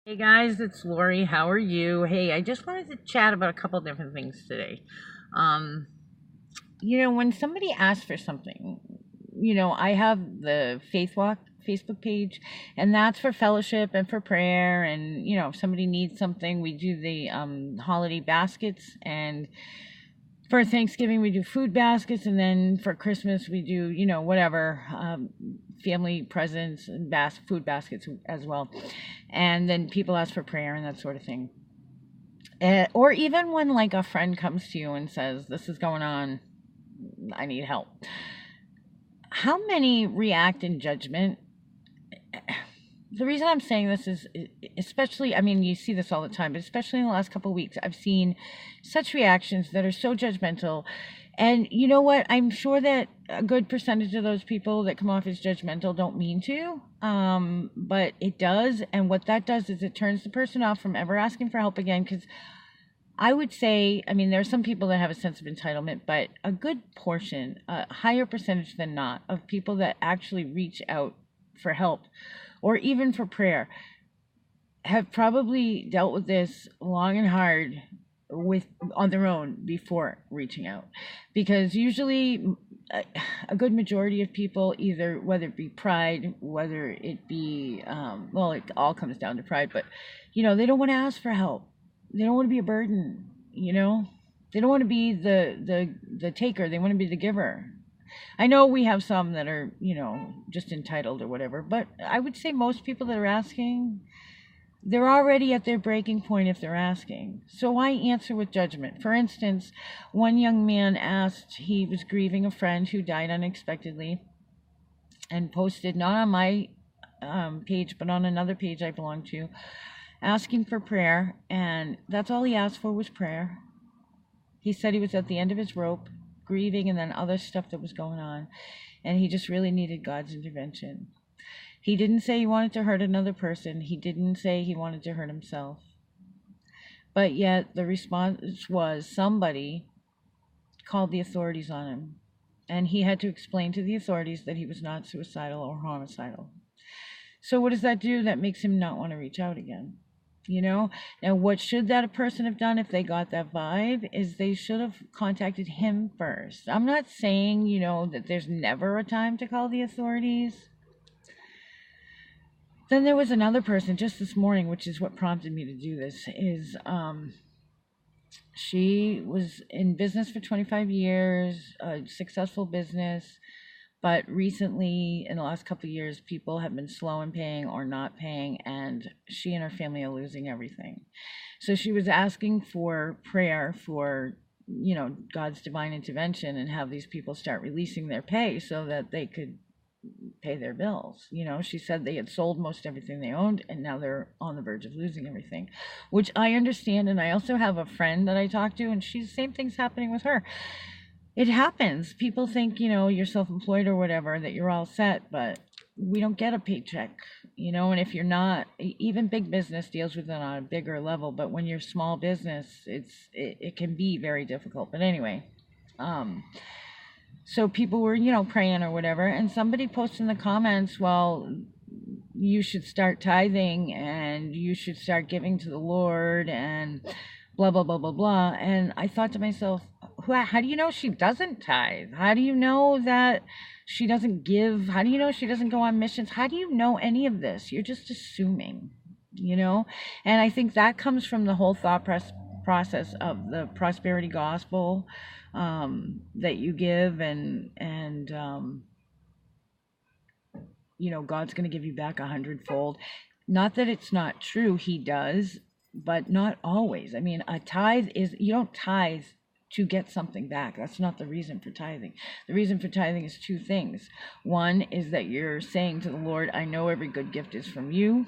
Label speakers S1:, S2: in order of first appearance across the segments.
S1: Hey guys, it's Lori. How are you? Hey, I just wanted to chat about a couple different things today. Um, when somebody asks for something, I have the Faithwalk Facebook page, and that's for fellowship and for prayer. And if somebody needs something, we do the holiday baskets, and for Thanksgiving we do food baskets, and then for Christmas we do whatever, family presents and food baskets as well. And then people ask for prayer and that sort of thing. Or even when like a friend comes to you and says, "This is going on, I need help." How many react in judgment? The reason I'm saying this is, especially, I mean, you see this all the time, but especially in the last couple of weeks, I've seen such reactions that are so judgmental. And you know what? I'm sure that a good percentage of those people that come off as judgmental don't mean to, but it does. And what that does is it turns the person off from ever asking for help again. Because I would say, I mean, there are some people that have a sense of entitlement, but a good portion, a higher percentage than not, of people that actually reach out for help or even for prayer have probably dealt with this long and hard with on their own before reaching out, because usually a good majority of people, either whether it be pride, whether it be well, it all comes down to pride, but they don't want to ask for help. They don't want to be a burden. They don't want to be the taker. They want to be the giver. I know we have some that are, just entitled or whatever, but I would say most people that are asking, they're already at their breaking point if they're asking. So why answer with judgment? For instance, one young man asked, he was grieving a friend who died unexpectedly, and posted, not on my page, but on another page I belong to, asking for prayer. And that's all he asked for was prayer. He said he was at the end of his rope, grieving, and then other stuff that was going on, and he just really needed God's intervention. He didn't say he wanted to hurt another person. He didn't say he wanted to hurt himself. But yet the response was somebody called the authorities on him, and he had to explain to the authorities that he was not suicidal or homicidal. So what does that do? That makes him not want to reach out again. Now what should that person have done if they got that vibe is they should have contacted him first. I'm not saying, that there's never a time to call the authorities. Then there was another person just this morning, which is what prompted me to do this, is she was in business for 25 years, a successful business, but recently, in the last couple of years, people have been slow in paying or not paying, and she and her family are losing everything. So she was asking for prayer for, God's divine intervention and have these people start releasing their pay so that they could pay their bills. She said they had sold most everything they owned, and now they're on the verge of losing everything, which I understand. And I also have a friend that I talk to, and she's the same thing's happening with her. It happens. People think, you're self-employed or whatever, that you're all set, but we don't get a paycheck, and if you're not, even big business deals with it on a bigger level, but when you're small business, it can be very difficult. But anyway, so people were, praying or whatever, and somebody posted in the comments, well, you should start tithing and you should start giving to the Lord and blah, blah, blah, blah, blah. And I thought to myself, how do you know she doesn't tithe? How do you know that she doesn't give? How do you know she doesn't go on missions? How do you know any of this? You're just assuming, And I think that comes from the whole thought process of the prosperity gospel, that you give, and God's going to give you back 100-fold. Not that it's not true, he does, but not always. I mean, a tithe is, you don't tithe to get something back. That's not the reason for tithing. The reason for tithing is two things. One is that you're saying to the Lord, I know every good gift is from you.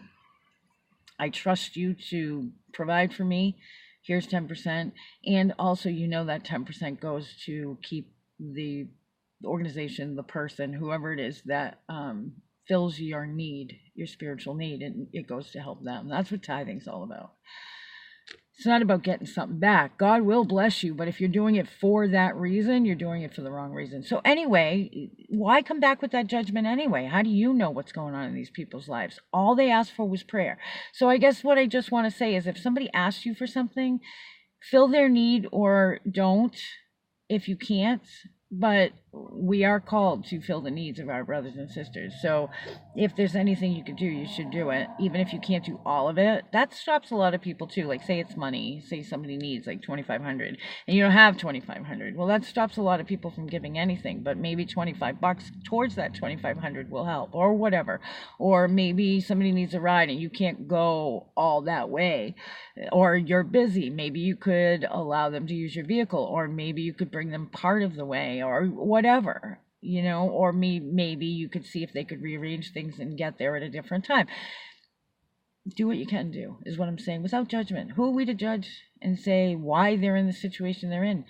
S1: I trust you to provide for me. Here's 10%. And also, that 10% goes to keep the organization, the person, whoever it is that fills your need, your spiritual need, and it goes to help them. That's what tithing's all about. It's not about getting something back. God will bless you, but if you're doing it for that reason, you're doing it for the wrong reason. So anyway, why come back with that judgment anyway? How do you know what's going on in these people's lives? All they asked for was prayer. So I guess what I just want to say is if somebody asks you for something, fill their need or don't if you can't, but we are called to fill the needs of our brothers and sisters. So if there's anything you could do, you should do it, even if you can't do all of it. That stops a lot of people too. Like, say it's money, say somebody needs like 2,500 and you don't have 2,500. Well, that stops a lot of people from giving anything, but maybe $25 towards that 2,500 will help, or whatever. Or maybe somebody needs a ride and you can't go all that way, or you're busy. Maybe you could allow them to use your vehicle, or maybe you could bring them part of the way, or whatever, or maybe you could see if they could rearrange things and get there at a different time. Do what you can do, is what I'm saying, without judgment. Who are we to judge and say why they're in the situation they're in?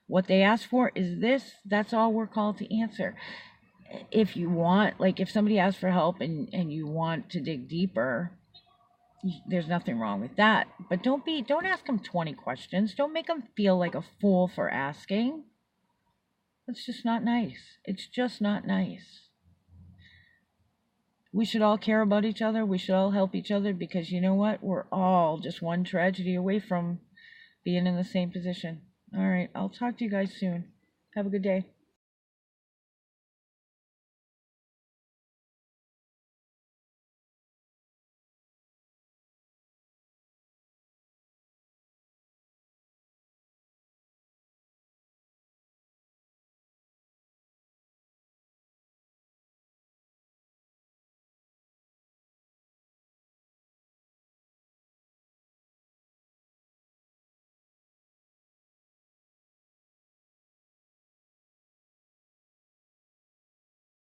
S1: What they ask for is this. That's all we're called to answer. If you want, like, if somebody asks for help and you want to dig deeper, there's nothing wrong with that. But don't ask them 20 questions. Don't make them feel like a fool for asking. It's just not nice. It's just not nice. We should all care about each other. We should all help each other, because you know what? We're all just one tragedy away from being in the same position. All right, I'll talk to you guys soon. Have a good day.